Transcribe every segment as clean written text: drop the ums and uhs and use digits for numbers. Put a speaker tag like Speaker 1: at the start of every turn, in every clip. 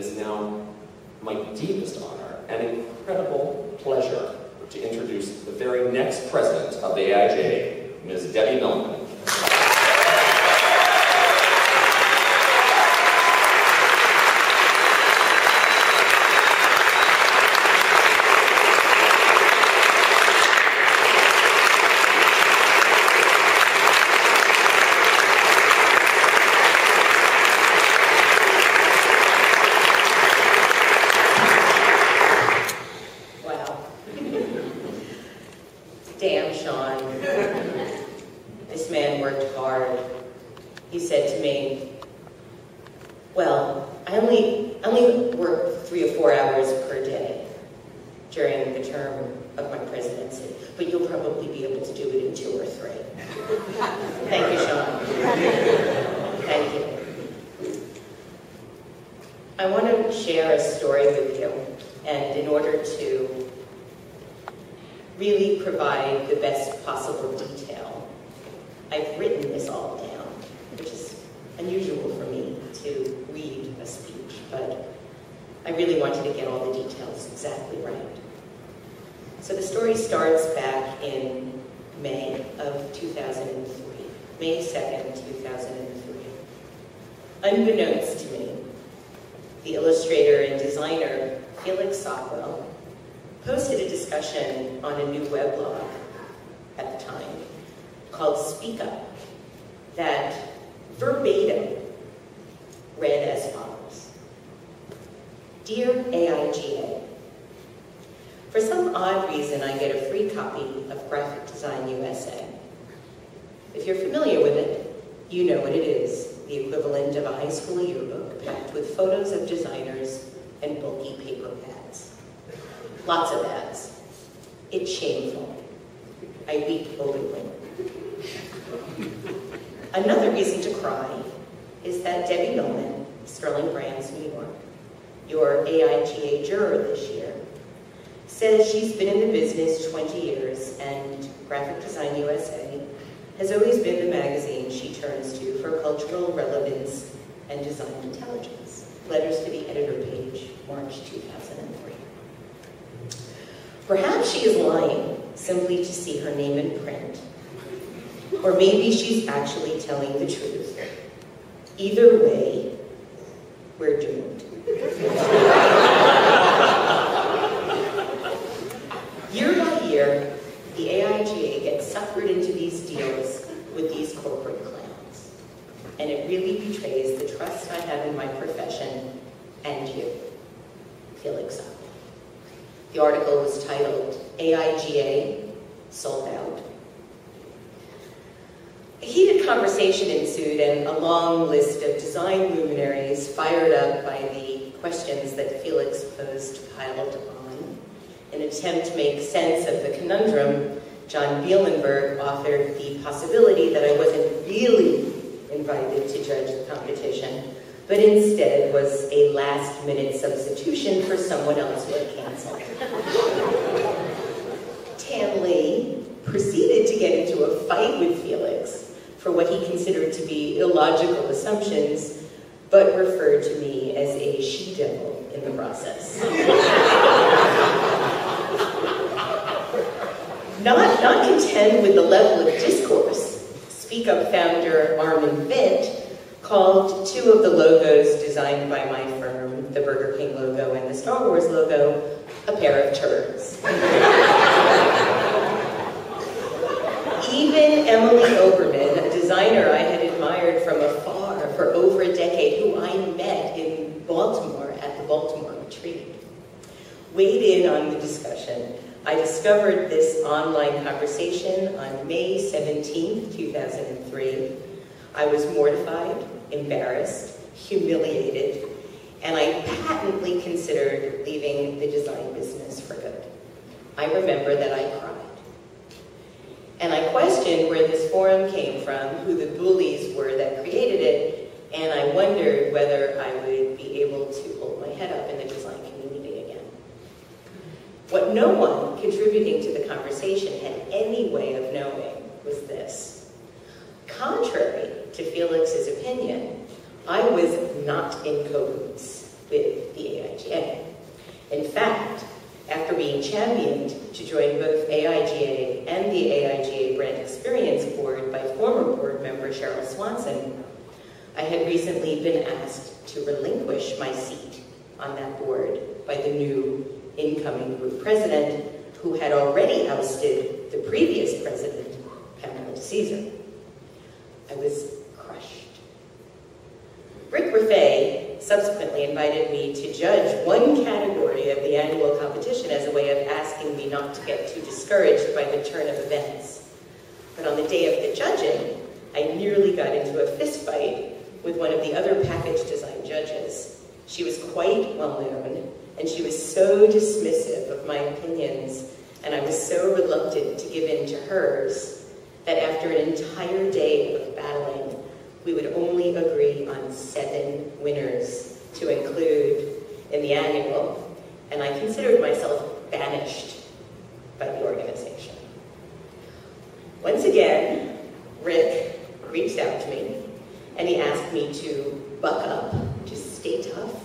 Speaker 1: is now my deepest honor and incredible pleasure to introduce the very next president of the AIGA, Ms. Debbie Millman.
Speaker 2: Damn, Sean. This man worked hard. He said to me, well, I only work 3 or 4 hours per day during the term of my presidency, but you'll probably be able to do it in 2 or 3. Thank you, Sean. Thank you. I want to share a story with you, and in order to really provide the best possible detail, I've written this all down, which is unusual for me to read a speech, but I really wanted to get all the details exactly right. So the story starts back in May of 2003, May 2nd, 2003. Unbeknownst to me, the illustrator and designer Felix Sockwell posted a discussion on a new weblog at the time called Speak Up that verbatim read as follows. Dear AIGA, for some odd reason I get a free copy of Graphic Design USA. If you're familiar with it, you know what it is, the equivalent of a high school yearbook packed with photos of designers and bulky paper pads. Lots of ads. It's shameful. I weep openly. Another reason to cry is that Debbie Millman, Sterling Brands, New York, your AIGA juror this year, says she's been in the business 20 years and Graphic Design USA has always been the magazine she turns to for cultural relevance and design intelligence. Letters to the editor page, March 2003. Perhaps she is lying simply to see her name in print. Or maybe she's actually telling the truth. Either way, we're doomed. Year by year, the AIGA gets suckered into these deals with these corporate clowns. And it really betrays the trust I have in my profession and you, Felix Sockwell. The article was titled, AIGA Sold Out. A heated conversation ensued and a long list of design luminaries fired up by the questions that Felix posed piled on. In an attempt to make sense of the conundrum, John Bielenberg offered the possibility that I wasn't really invited to judge the competition, but instead was a last-minute substitution for someone else who had canceled. Tan Lee proceeded to get into a fight with Felix for what he considered to be illogical assumptions, but referred to me as a she-devil in the process. Not content with the level of discourse, Speak Up founder Armin Vint called 2 of the logos designed by my firm, the Burger King logo and the Star Wars logo, a pair of turds. Even Emily Oberman, a designer I had admired from afar for over a decade, who I met in Baltimore at the Baltimore Retreat, weighed in on the discussion. I discovered this online conversation on May 17th, 2003. I was mortified, embarrassed, humiliated, and I patently considered leaving the design business for good. I remember that I cried. And I questioned where this forum came from, who the bullies were that created it, and I wondered whether I would be able to hold my head up in the design community again. What no one contributing to the conversation had any way of knowing was this. Contrary to Felix's opinion, I was not in cahoots with the In fact, after being championed to join both AIGA and the AIGA Brand Experience Board by former board member Cheryl Swanson, I had recently been asked to relinquish my seat on that board by the new incoming group president, who had already ousted the previous president, Pamela DeCesar. I was crushed. Rick Raffay subsequently invited me to judge one category of the annual competition as a way of asking me not to get too discouraged by the turn of events. But on the day of the judging, I nearly got into a fist fight with one of the other package design judges. She was quite well known, and she was so dismissive of my opinions, and I was so reluctant to give in to hers, that after an entire day of battling, we would only agree on 7 winners to include in the annual, and I considered myself banished by the organization. Once again, Rick reached out to me, and he asked me to buck up, to stay tough.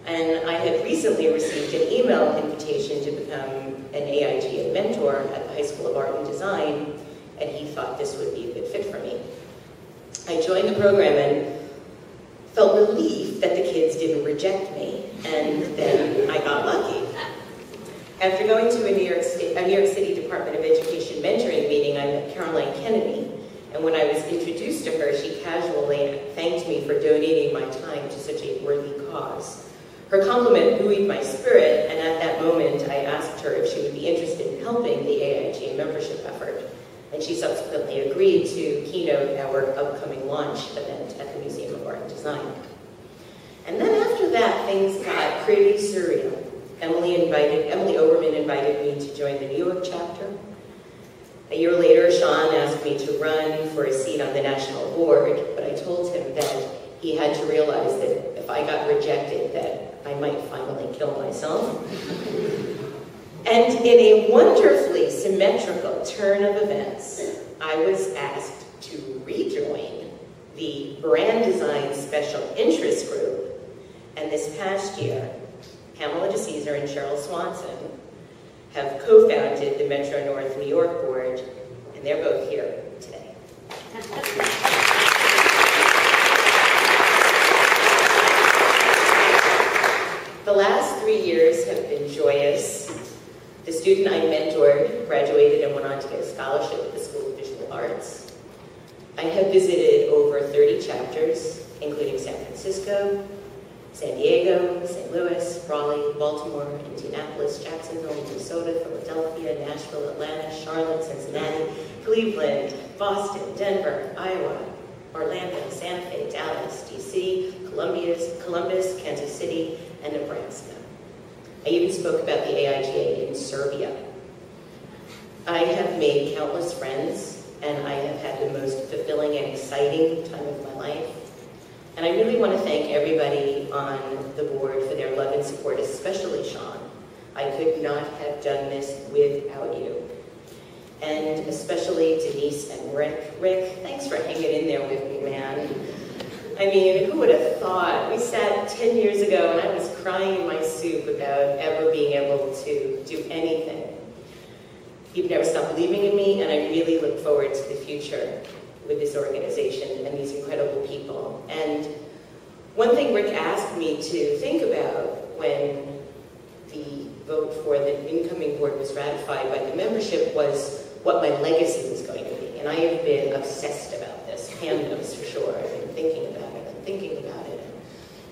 Speaker 2: And I had recently received an email invitation to become an AIGA mentor at the High School of Art and Design, and he thought this would be a good fit for me. I joined the program and felt relief that the kids didn't reject me, and then I got lucky. After going to a New York City Department of Education mentoring meeting, I met Caroline Kennedy, and when I was introduced to her, she casually thanked me for donating my time to such a worthy cause. Her compliment buoyed my spirit, and at that moment, I asked her if she would be interested in helping the AIGA membership effort, and she subsequently agreed to keynote our upcoming launch event at the Museum of Art and Design. And then after that, things got pretty surreal. Emily Oberman invited me to join the New York chapter. A year later, Sean asked me to run for a seat on the national board, but I told him that he had to realize that if I got rejected, that I might finally kill myself. And in a wonderfully symmetrical turn of events, I was asked to rejoin the Brand Design Special Interest Group. And this past year, Pamela DeCesar and Cheryl Swanson have co-founded the Metro North New York Board, and they're both here today. The last 3 years have been joyous. The student I mentored graduated and went on to get a scholarship at the School of Visual Arts. I have visited over 30 chapters, including San Francisco, San Diego, St. Louis, Raleigh, Baltimore, Indianapolis, Jacksonville, Minnesota, Philadelphia, Nashville, Atlanta, Charlotte, Cincinnati, Cleveland, Boston, Denver, Iowa, Orlando, Santa Fe, Dallas, DC, Columbus, Kansas City, and Nebraska. I even spoke about the AIGA in Serbia. I have made countless friends, and I have had the most fulfilling and exciting time of my life. And I really want to thank everybody on the board for their love and support, especially Sean. I could not have done this without you. And especially Denise and Rick. Rick, thanks for hanging in there with me, man. I mean, who would have thought? We sat 10 years ago and I was crying in my soup about ever being able to do anything. You've never stopped believing in me, and I really look forward to the future with this organization and these incredible people. And one thing Rick asked me to think about when the vote for the incoming board was ratified by the membership was what my legacy was going to be. And I have been obsessed about this. Pam knows for sure. I've been thinking about it and thinking about it. And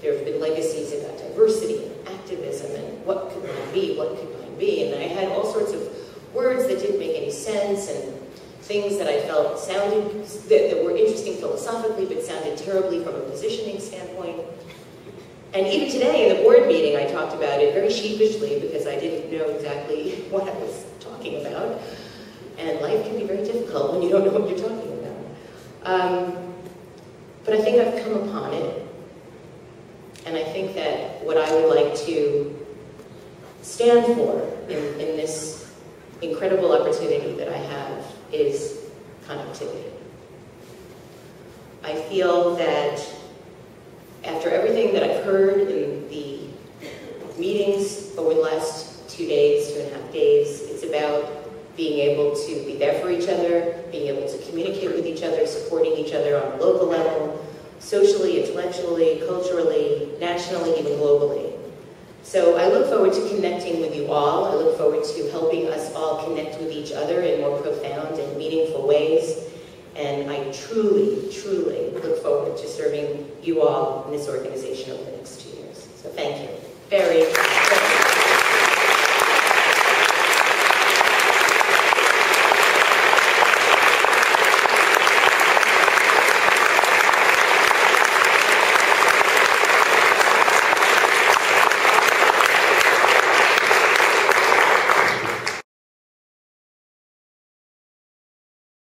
Speaker 2: there have been legacies about diversity and activism and what could mine be, what could mine be. And I had all sorts of words that didn't make any sense and things that I felt sounded, that were interesting philosophically but sounded terribly from a positioning standpoint. And even today in the board meeting, I talked about it very sheepishly because I didn't know exactly what I was talking about. And life can be very difficult when you don't know what you're talking about. But I think I've come upon it. And I think that what I would like to stand for in this incredible opportunity that I have is connectivity. I feel that after everything that I've heard in the meetings over the last 2 days, 2.5 days. It's about being able to be there for each other, being able to communicate with each other, supporting each other on a local level, socially, intellectually, culturally, nationally, even globally. So I look forward to connecting with you all. I look forward to helping us all connect with each other in more profound and meaningful ways. And I truly, truly look forward to serving you all in this organization over the next 2 years. So thank you very much.